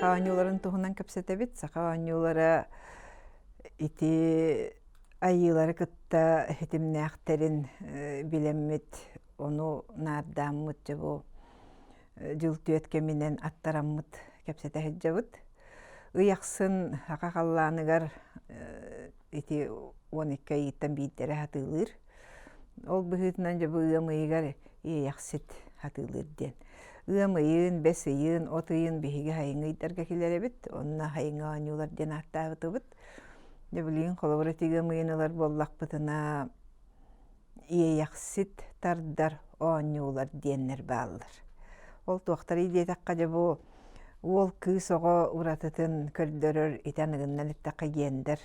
сақаанюларын туһунан кэпсэтэбит, сақаанюлара ити айылары кытта хитимнээхтерин билеммит, ону наардаммыт жабу жыл түөткө менен аттараммыт кэпсэтэһэджабыт. Ыйахсын хақақаллааныгар ити 12 айыттан бииттере хатыылыр. Ол быһыытынан жабы ыамыйыгар ыйахсыт хатыылыр диэн. Ыамыйын, бес ыйын, от ыйын биһиги хайыңыйдарга килеребит, онна хайыңа аньюлар диэн аттаабытыбыт. Жабылыйын холобура тигамыйыналар боллақпытына ыйахсыт тардар оаньюлар диэннер бааллар. Ол туақтары идиэтаққа жабу ол кыыс оҕо уратытын көрдөрөр итаныгыннан иттаққа гендер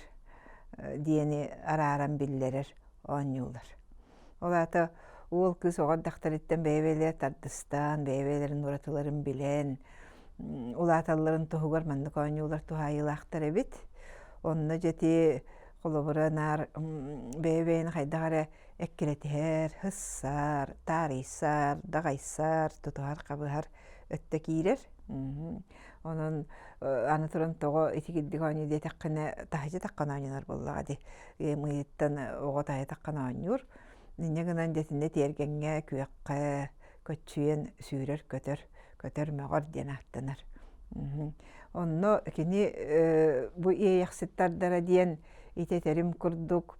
диэни арааран биллерер оаньюлар. Олата ол кыыс оҕордахтарыттан бэйбэлэр тардыстан, бэйбэлэрин уратыларын билэн, улааталларын туһугар маннык оаньюлар туһайылаахтар эбит. Онна жети холобура нар бэйбэйин хайдағара эккелетиһэр, хыссар, таарыйсар, дағайсар, тутуһар қабыһар өттө киирер. Онон аны туран тоҕо итигиддик ооньу диэтаққына таһыжы таққан ооньунар боллаҕа ди. Мыйыттан оҕо таһы таққан ооньур. Нинне гынан детинне тиэргэҥҥэ күөккэ көччүйэн сүүрэр көтөр möҕөр диэн ааттанар. Онно кини бу ыйахсыттардара диэн итетерим курдук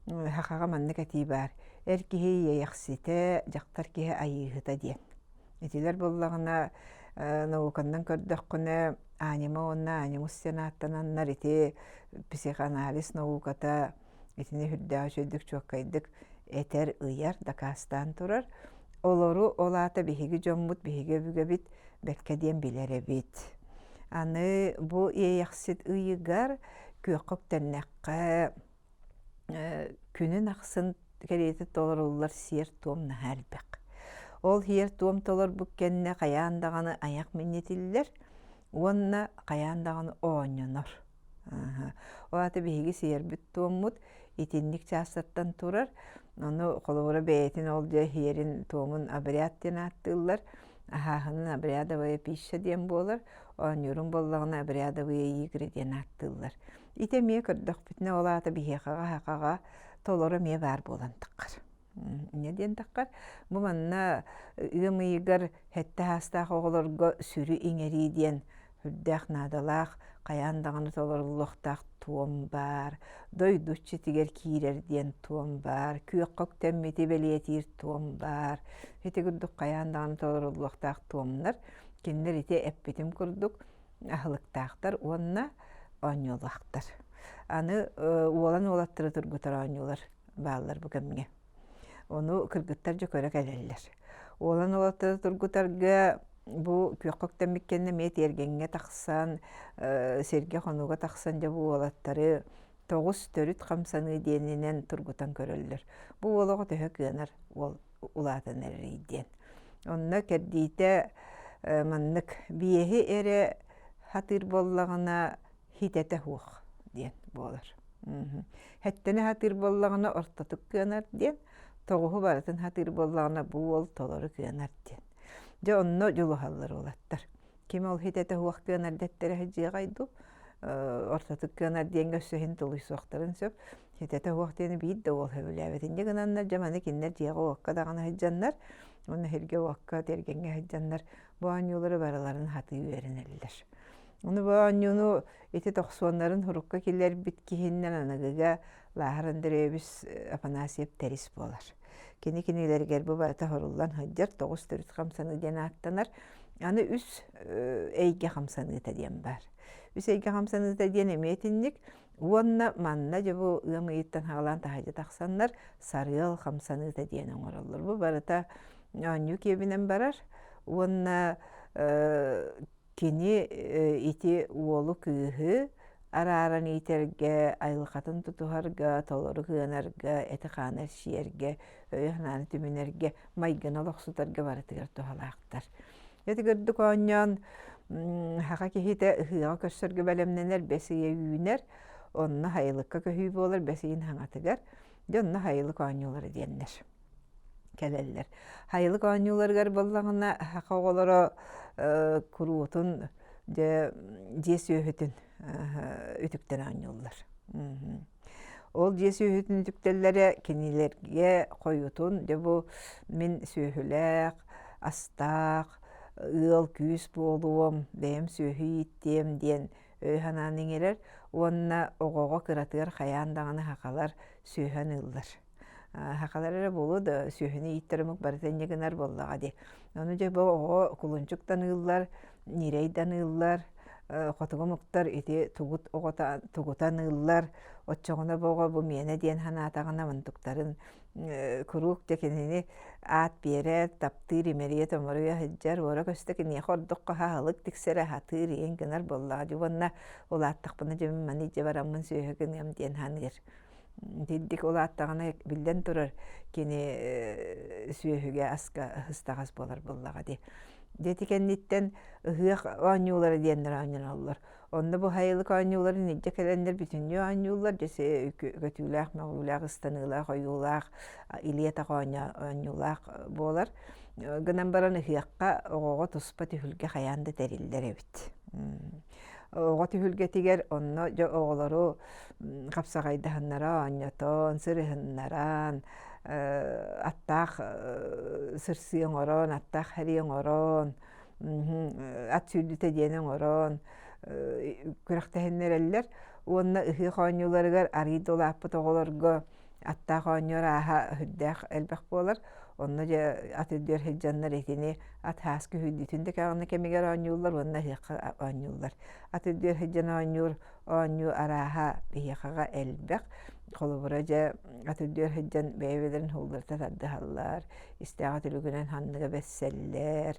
хақаға маннык этии баар. Эр киһи ыйахсыта, дьахтар киһи айыыһыта диэн. Итилэр боллаҕына науканнан көрдөккүнэ анима онна анимуссен ааттананнар ити психоанализ науката итини хүрдэҕэ сөйдүк чуоккайдык этер ыйар дакаастаан турар. Олору олаата биһиги дьоммут биһиги өбүгэбит бэкке диэн билэребит. Аны бу ыйахсыт ыйыгар күөккөк тэннэккэ күнүн ахсын керети толоруллар сиер туом наһаалбэк. Ол хиер туом толор бүккенне каяандаганы аяк миннетиллер, уонна каяандаганы ооньонор. Олата биһиги сиербит туоммут итинник чаастаттан турар. Ону холобура бэйэтин олдьа хиерин туомун абриат диэн ааттыыллар. Ахаахынын абриадовая пища диэн буолар, ооньурун боллагына абриадовая игры диэн ааттыыллар. Ите мие көрдөкпүтүнэ олаата биһиэхаға хақаға толора мие баар буолан таққар. Не диэн таққар? Бу манна ыамыйыгар хэтте хаастаах оҕолорго сүрү иҥери диэн хүрдээх наадалаах каяандаганы толоруллуохтаах туом баар, дойдуччу тигер киирер диэн туом баар, күөккөк тэммити белиэтиир туом баар, ити курдук каяандаганы толоруллуохтаах туомнар, кинилэр ити эппитим курдук ахылыктаахтар, уонна ооньуолаахтар. Аны уолан уолаттыры тургутар ооньуулар бааллар бу кэмҥэ. Ону кыргыттар жокөрө келеллер. Уолан уолаттыры тургутарга бу күөккөк тэммиккенне мие тиэргэҥҥэ тахсан, серге хонуга тахсан жа бу уолаттары 9-4 хамсаны диэнинен тургутан көрөллөр. Бу уолого төһө кыанар уол улаатан эрий диэн. Онна кердиите маннык биэһи эре хатыр боллагына хитете хуох диэн буолар. Хэттене хатыр боллагына ортотук кыанар диэн, тоҕуһу баратын хатыр боллагына буол толору кыанар диэн. Дьэ онно жулухаллар олаттар. Ким ол хитете хуох кыанар деттере хэджиэгайду, ортотук кыанар диэн көссөһин тулуйсуохтарын сөп, хитете хуох диэни биит да ол хөбүлээбэтин. Дьэ гынанна жаманы киннер дьиэҕэ уокка дагана хэджаннар, онна хэрге уокка тергенге хэджаннар, бу ооньуулары бараларын хатыы үөрэнэллэр. Ону бу ооньууну ити тохсуоннарын хурукка киллер бит киһиннен аныгыга лааһарын дөрэбис Афанасьев терис буолар. Кини-кинилергер бу барыта хоруллан хыджар 9-4 хамсаны диэн ааттанар. Аны үс эйге хамсаныыта диэн бар. Үс эйге хамсаныыта диэн эмиэтинник уонна манна жабу ыамыйыттан хагалаан таһыжа тахсаннар сарыал хамсаныыта диэн оҥороллор. Бу барыта оонньуу киэбинэн барар. Уонна кини ити уолу кыыһы арааран итерге, айлыкатын тутуһарга, толору кыанарга, эти хаанар шиэрге, өйөхнааны түмүнэрге, майгына олохсутарга барытыгар туһалаахтар. Эти көрдүк оонньоон хака киһите ыһыаҕа көссөргө бэлэмнэнэр бэсийэ үүнэр, онна хайылыкка көһүү буолар бэсийин хаҥатыгар, дьонна хайылык оонньуулары диэннэр. Келеллер. Хайылык оонньууларыгар боллаҕына хака оҕолоро куруутун же сөйөтүн үтүктен аанньууллар. Ол же сөйөтүн үтүктеллере кинилерге койутун же бу мен сөйөләк, астаак, ыал күс болуом, бэм сөйі иттем диен өйхананың ерер, онна оғоға кыратыгар хаян дағаны хақалар сөйхан ыллар. Хақалар әрі болу да сөйхіні иттерімік барытын егінар боллаға де. Оны же бұл оғы кулунчуктан ыллар, нирейдан ыллар, қотығы мұқтар еті тугутан ыллар, отчоғына бұға бұл мені ден хана атағына мантуктарын күрук текенini ат бере таптыр имерие томоруя хеджар ора көстекини хордукка хаалык тиксере хатыр ен гынар болла жуганна олаттакпына жем мани жебарамын сөйөгөн ям ден ханыр диддик олаттагына билден турар кини сөйөгө аска хыстагас болар боллага ди детикенниттен ыгык ооньуулары диендер ооньоллар. Онда бу хайылык ооньуулары нидже келендер бүтүннү ооньуулар жесе көтүүлээх, мағуулээх, ыстаныылаах, ойуулаах, илиэтак ооньуулаах болар. Гынан баран ыгыакка оҕоҕо туспа түһүлгэ хаянды териллер эбит. Оҕо түһүлгэ тигер онно жо оҕолору капсагайдаһыннара ооньотон, сырыһыннаран, аттаах сырсыйын орон, аттаах харыйын орон, ат сүйдүтэ диэнен орон, күрэхтэһиннереллер, уонна ыһыах ооньууларыгар арый долааппыт оҕолорго аттаах ооньуур ааһа хүддээх элбэх буолар, онно же ат үрдүөр хэджаннар этини ат хаас күһүддүтүндэ кэҕинэ кэмигэр ооньууллар, уонна ыһыахха ооньууллар. Ат үрдүөр хэджан ооньуу арааһа ыһыахаға элбэх, холобура же атырдыар хэджан бэйбэлэрин хулларта тардыһаллар, истээҕэ түлүгүнэн ханныга бэсселлэр,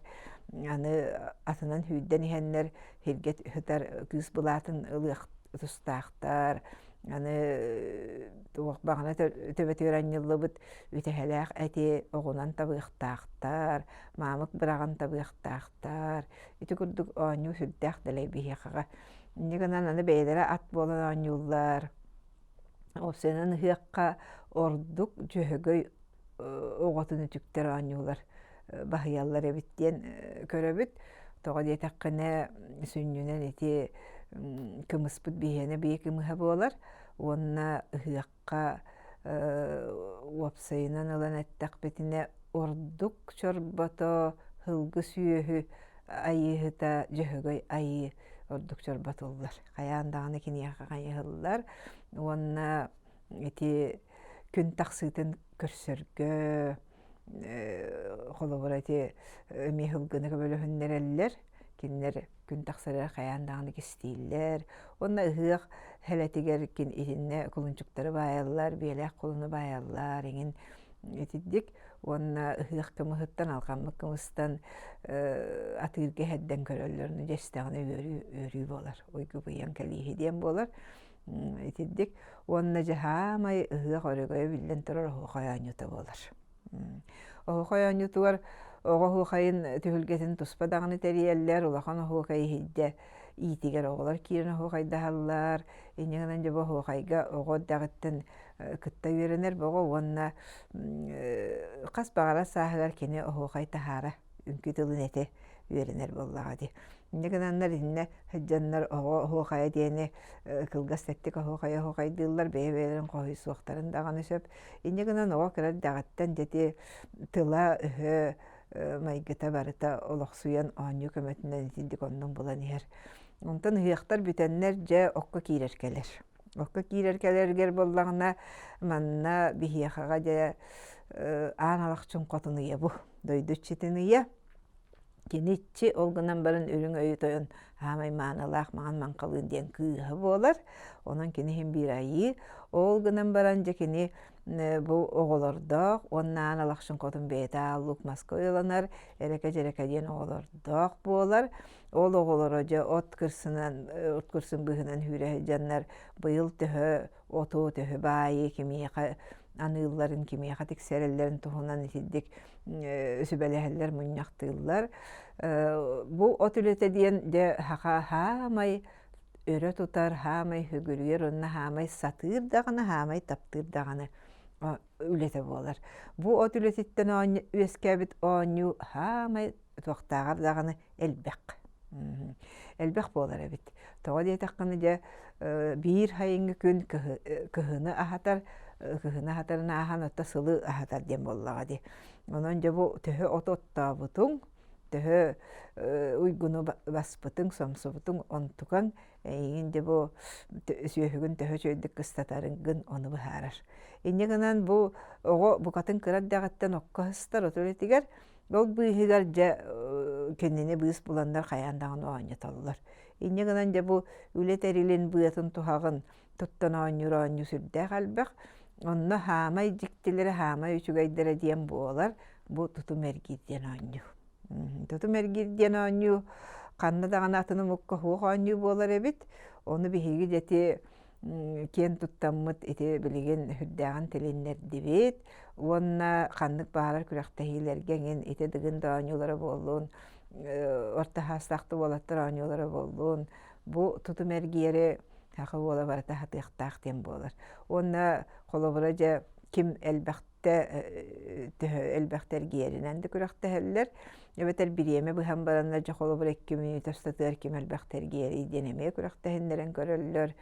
аны атынан хүйдэн иһэннэр хиргет ыһытар кыыс былаатын ылыах тустаахтар, аны бағана төбөтүөр анньыллыбыт үтэһэлээх эти оҕунан табыахтаахтар, маамык быраган табыахтаахтар, ити курдук ооньуу сүрдээх дэлэй биһиэхаҕа. Иннигынан аны бэйэлэрэ ат буолан ооньууллар. Опсенан ыһыакка ордук жөһөгөй оҕотун үтүктер ооньуулар баһыяллар эбиттиэн көрөбүт. Тоҕо диэтэххинэ сүннүнэн ити кымыспыт биһиэне бии кымыһа буолар. Уонна ыһыакка уопсайынан ылан эттахбитине ордук чорбото хылгы сүйөһү айыһыта жөһөгөй айы ордук чорботуллар. Хаяандаганы киниэхэ хайыһыллар. Уонна ити күн тахсыытын көрсөргө холобура ити эмиһылгыны көбөлөһүннереллер, киннер күн тахсырар хаяандаганы кистииллер. Уонна ыһыах хэлэтигер кин итинне кулунчуктары баайаллар, биэлээх кулуну баайаллар, эҥин итиддик. Уонна ыһыах кымыһыттан алхаммык кымыстан атыыргэ хэдден көрөллөрүнү жэстэҕинэ үөрүү болар. Ойгу быйан кэлииһи диэн болар. Итиддик. Уонна жаһаамай ыһыах орөгөйө биллэн турар оһуохай аанньута болар. Оһуохай аанньутугар оҕоһуохайын түһүлгэтин туспа даҕаны тэриэллэр, улахан оһуохай иһиддэ иитигэр оҕолор киирэн оһуохайдаһаллар. Иннигинэн дьоба оһуохайга оҕо дагыттан кытта үөрэнэр бөҕө уонна хас баҕара сааһыгар кини оһуохай таһаара үҥкү тылын эте үөрэнэр боллаҕа ди. Иннигинаннар инне хэджаннар оһуохайа диэни кылгас тэттик оһуохайдыыллар бэйэ-бэйэлэрин хоһуй суохтарын даҕаны сөп. Иннигинан оҕо кырар даҕаттан дьэти тыла ыһы майгыта барыта олохсуйан оонньуу көмөтүнэн итиддик оннуң булан иһэр. Онтон ыһыахтар бүтэннэр дьэ окко киирэркэлэр. Окко киирэркэлэргэр боллаҕына манна биһиэхаҕа дьэ аан алахчын хотуныйа бу, дойдуччитыныйа. Кинитчи олгынан барын үрүң өйүтөйөн хаамай мааналаах маан манкалыын диэн кыыһа буолар. Онон киниһин биир айыы олгынан баран же кини бу оҕолордоох, оннаан алахшын хотун бэйэтэ ааллук Москваланар, эрэkä диэн оҕолордоох буолар. Ол оҕолоро же от кырсын быһынан хүрэ жаннар быйыл төһө оту төһө баайы кимиэхэ аныылларын кимиэхэ тиксэрэллэрин туһунан итиддик үсүбэлэһэллэр мунньахтыыллар. Бу от үлэтэ диэн де хаха хаамай өрө тутар, хаамай хүгүрүгер, онна хаамай сатыыр даҕаны, хаамай таптыыр даҕаны үлэтэ буолар. Бу от үлэтиттен үөскэбит оонньуу хаамай туохтааҕар даҕаны элбэк. Элбэх болар эбит. Тоҕо диэтаххына дьэ биир хайыҥҥы күн кыһыны аһатарына аһан отта сылы аһатар диэн боллаҕа ди. Онон дьэ бу төһө ототтаабытуҥ, төһө уйгуну баспытыҥ, сомсубутуҥ онтукаҥ эйигин дьэ бу сүөһүгүн төһө чөйдүк кыстатарыҥгын ону быһаарар. Инньэ гынан бу оҕо букатын кырар даҕаттан оккоһустар отурутигэр ол быыһыгар дьэ кэннини быыс буланнар хайаандаҕын оонньуталлар. Инньэ гынан дьэ бу үлет эрилин быатын туһаҕын туттан оонньу сүрдээх албах, онно хаамай дьиктилэри хаамай үчүгэйдэрэ диэн буолар бу тутум эргиир диэн оонньу. Тутум эргиир диэн оонньу ханна даҕаны атыны мукка хуох оонньуу буолар эбит, ону биһиги дьэти киэн туттаммыт ити билигин хүрдээҕин тилиннэрдибит, уонна ханнык баһарар күрэхтэһиилэргэн ити дыгын да оонньуулара буоллуун, орта хаастаахты буолаттар оонньуулара буоллуун, бу тутум эргиэри хаха буола барата хатыахтаах тиэн буолар. Уонна холобура дьэ ким элбэхтэр гиэринэн да күрэхтэһэллэр, эбэтэр бириэмэ быһан бараннар дьэ холобура 2 минут остатыар ким элбэхтэр гиэри денемэ күрэхтэһиннэрэн көрөллөр.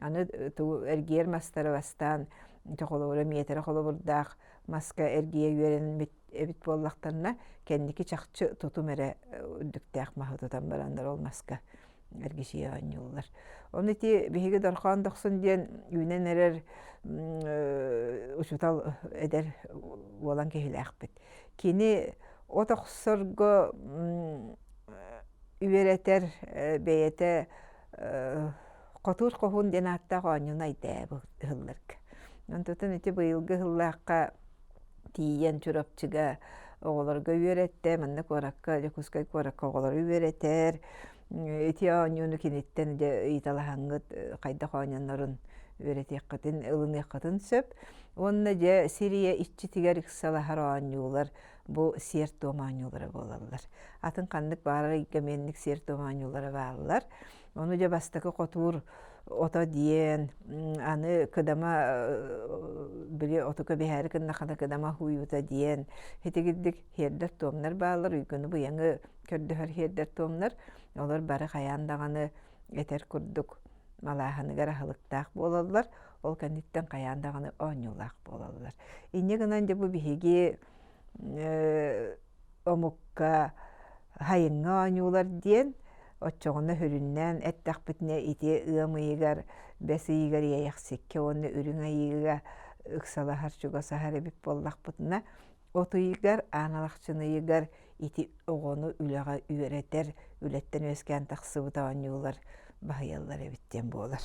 Аны ту эргиэр мастара бастаан дьэ холобура миэтэрэ холобурдаах маска эргие үөрэн эбит буоллахтарна кэнники чахчы тутум эрэ үрдүктээх маһы тутан бараннар ол маска эргишие оонньууллар. Onu iti biһиги дорхоон дохсун диэн үүнэн эрэр учутал эдэр уолан киһилээхпит. Кини отохсорго үөрэтэр бэйэтэ хотуур коһуун диэн ааттаах оонньуна айдаа ыһылларга. Онтутун ити быйылгы ыһыллаахха тиийэн чурапчыга оҕолорго үөрэтэ, манна куоракка, дьокускай куоракка оҕолор үөрэтэр, ити оонньууну киниттэн ыйталаһаҥҥыт хайдах оонньоннорун үөретиэххытын, ылыныаххытын сөп. Уонна дьэ Сирия иччитигэр иксалаһар оонньуулар бу сиэр туом оонньуулара буолаллар. Атын ханнык баарар иггэмиэнник сиэр туом оонньуулара бааллар. Ону дьэ бастакы хотуур ото диэн, аны кыдама били отука биһээри кыннахана кыдама хуйута диэн, хитигиддик хиэрдэр туомнар бааллар, уйгуну буяҥы көрдөһөр хиэрдэр туомнар, олар бары хайаандаҕаны этэр курдук малааһыныгар аһылыктаах буолаллар, ол кэнниттэн хайаандаҕаны оонньуулаах буолаллар. Инньэ гынан дьэ бу биһиги омукка хайыҥҥа оонньуулар диэн, оччоҕуна хүрүннэн эттахпытына ити ыамыйыгар, бэс ыйыгар ийэйэхсикке, уонна үрүҥ айыыга ыксалаһар чугасаһар эбит буоллахпытына, отуйыгар aanалахчыныйыгар ити оҕону үлэҕэ үөрэтэр, үлэттэн өскээн тахсыбыта оонньуулар баһыйаллар эбиттэн буолар.